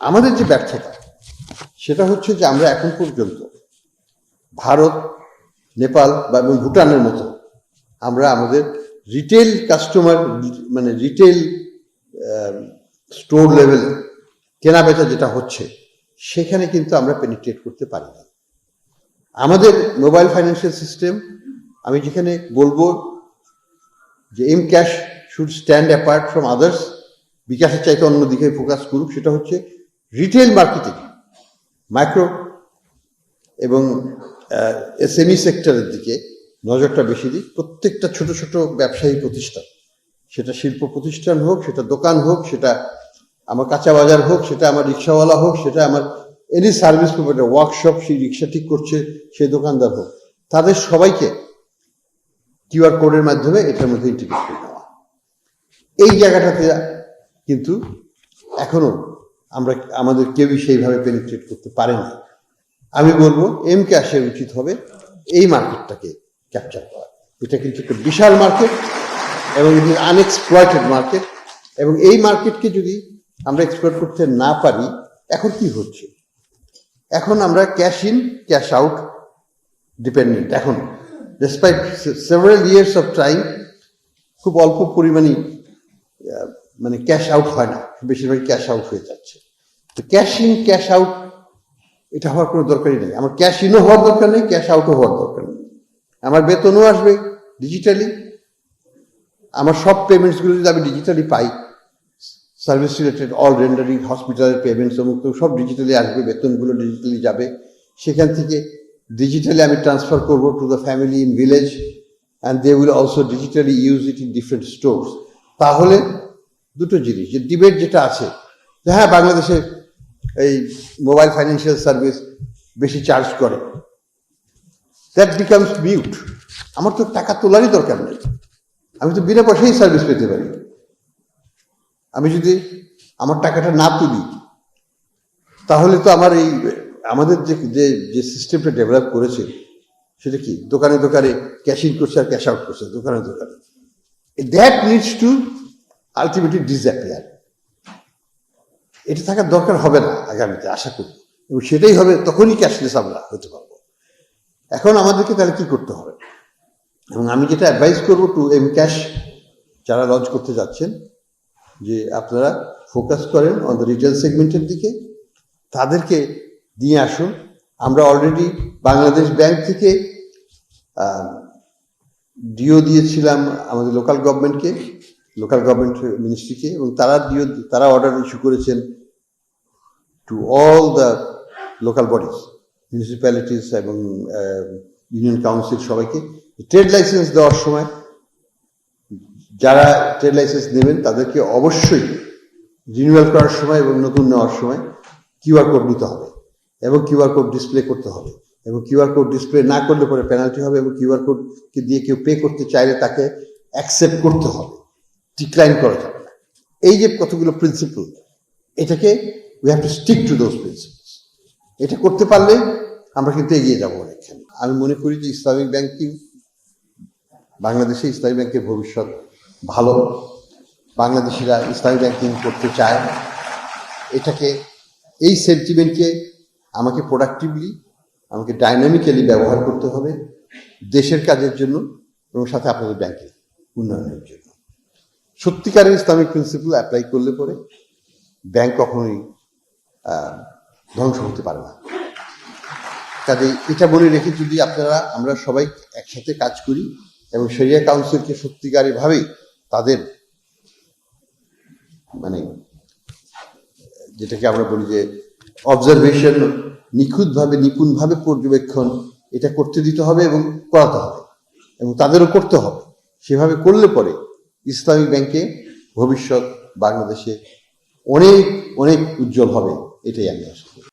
আমাদের যে ব্যর্থতা সেটা হচ্ছে যে আমরা এখন পর্যন্ত ভারত, নেপাল বা ভুটানের মতো আমরা আমাদের রিটেল কাস্টমার মানে রিটেল স্টোর লেভেল কেনা বেচা যেটা হচ্ছে সেখানে কিন্তু আমরা পেনিট্রেট করতে পারি না। আমাদের মোবাইল ফাইন্যান্সিয়াল সিস্টেম, আমি যেখানে বলবো যে M Cash should stand apart from others, বিকাশের চাইতে অন্যদিকে ফোকাস করুক, সেটা হচ্ছে রিটেল মার্কেটিং, মাইক্রো এবং এসএমই সেক্টরের দিকে নজরটা বেশি দিক। প্রত্যেকটা ছোট ছোট ব্যবসায়ী প্রতিষ্ঠান, সেটা শিল্প প্রতিষ্ঠান হোক, সেটা দোকান হোক, সেটা আমার কাঁচা বাজার হোক, সেটা আমার রিক্সাওয়ালা হোক, সেটা আমার এনি সার্ভিস প্রোভাইডার, ওয়ার্কশপ, সেই রিক্সা ঠিক করছে সেই দোকানদার হোক, তাদের সবাইকে কিউআর কোডের মাধ্যমে এটার মধ্যে ইন্টিগ্রেট করে দেওয়া। এই জায়গাটাতে কিন্তু এখনো আমরা আমাদের কেউই সেইভাবে পেনিট্রেট করতে পারে না। আমি বলবো এম ক্যাশের উচিত হবে এই মার্কেটটাকে ক্যাপচার করা। এটা কিন্তু একটা বিশাল মার্কেট এবং এটি আনএক্সপ্লয়েটেড মার্কেট, এবং এই মার্কেটকে যদি আমরা এক্সপ্লয়েট করতে না পারি, এখন কি হচ্ছে, এখন আমরা cash in cash out dependent. এখন despite several years of time খুব অল্প পরিমাণে মানে ক্যাশ আউট হয় না, বেশিরভাগ ক্যাশ আউট হয়ে যাচ্ছে। তো ক্যাশ ইন ক্যাশ আউট এটা হওয়ার কোনো দরকারই নেই। আমার ক্যাশ ইনও হওয়ার দরকার নেই, ক্যাশ আউটও হওয়ার দরকার নেই। আমার বেতনও আসবে ডিজিটালি, আমার সব পেমেন্টসগুলো যদি আমি ডিজিটালি পাই, সার্ভিস রিলেটেড অল রেন্ডারিং, হসপিটালের পেমেন্টস অমুক সব ডিজিটালি আসবে, বেতনগুলো ডিজিটালি যাবে, সেখান থেকে ডিজিটালি আমি ট্রান্সফার করবো to the family in village, and they will also digitally use it in different stores. তাহলে দুটো জিনিস, যে ডিবেট যেটা আছে যে হ্যাঁ বাংলাদেশে এই মোবাইল ফাইন্যান্সিয়াল সার্ভিস বেশি চার্জ করে, দ্যাট বিকামস মিউট। আমার তো টাকা তোলারই দরকার নেই, আমি তো বিনা পয়সাই সার্ভিস পেতে পারি। আমি যদি আমার টাকাটা না তুলি, তাহলে তো আমার এই আমাদের যে সিস্টেমটা ডেভেলপ করেছে সেটা কি, দোকানে দোকানে ক্যাশ ইন করছে আর ক্যাশ আউট করছে দোকানে দোকানে, that needs to ultimately disappear. এটা থাকার দরকার হবে না আগামীতে, আশা করি, এবং সেটাই হবে, তখনই ক্যাশলেস আমরা হতে পারবো। এখন আমাদেরকে তাহলে কি করতে হবে, এবং আমি যেটা অ্যাডভাইস করবো টু এম ক্যাশ যারা লঞ্চ করতে যাচ্ছেন, যে আপনারা ফোকাস করেন অন দ্য রিটেল সেগমেন্টের দিকে, তাদেরকে নিয়ে আসুন। আমরা অলরেডি বাংলাদেশ ব্যাংক থেকে ডিও দিয়েছিলাম আমাদের লোকাল গভর্নমেন্টকে, লোকাল গভর্নমেন্ট মিনিস্ট্রিকে, এবং তারা অর্ডার ইস্যু করেছেন to all the local bodies, municipalities এবং ইউনিয়ন কাউন্সিল, সবাইকে ট্রেড লাইসেন্স দেওয়ার সময় যারা ট্রেড লাইসেন্স নেবেন তাদেরকে অবশ্যই রিনিউয়াল করার সময় এবং নতুন নেওয়ার সময় কিউআর কোড নিতে হবে, এবং কিউআর কোড ডিসপ্লে করতে হবে, এবং কিউআর কোড ডিসপ্লে না করলে পরে পেনাল্টি হবে, এবং কিউআর কোডকে দিয়ে কেউ পে করতে চাইলে তাকে অ্যাকসেপ্ট করতে হবে, ডিক্লাইন করা যাবে না। এই যে কতগুলো প্রিন্সিপল, এটাকে we have to stick to those principles. এটা করতে পারলে আমরা কিন্তু এগিয়ে যাবো অনেকখানি। আমি মনে করি যে ইসলামিক ব্যাংকিং, বাংলাদেশে ইসলামী ব্যাংকের ভবিষ্যৎ ভালো। বাংলাদেশিরা ইসলামী ব্যাংকিং করতে চায়, এটাকে এই সেন্টিমেন্টকে আমাকে প্রোডাক্টিভলি, আমাকে ডাইনামিক্যালি ব্যবহার করতে হবে দেশের কাজের জন্য এবং সাথে আপনাদের ব্যাংকের উন্নয়নের জন্য। সত্যিকারের ইসলামিক প্রিন্সিপাল অ্যাপ্লাই করলে পরে ব্যাংক কখনোই ধ্বংস হতে পারে না। কাজে এটা বলে রেখে যদি আমরা সবাই একসাথে কাজ করি এবং শরিয়া কাউন্সিলকে সত্যিকারীভাবেই তাদের মানে যেটাকে আমরা বলি যে অবজারভেশন, নিপুণভাবে পর্যবেক্ষণ, এটা করতে দিতে হবে এবং করাতে হবে, এবং তাদেরও করতে হবে। সেভাবে করলে পরে ইসলামিক ব্যাংকে ভবিষ্যৎ বাংলাদেশে অনেক অনেক উজ্জ্বল হবে, এটাই আমি আশা করি।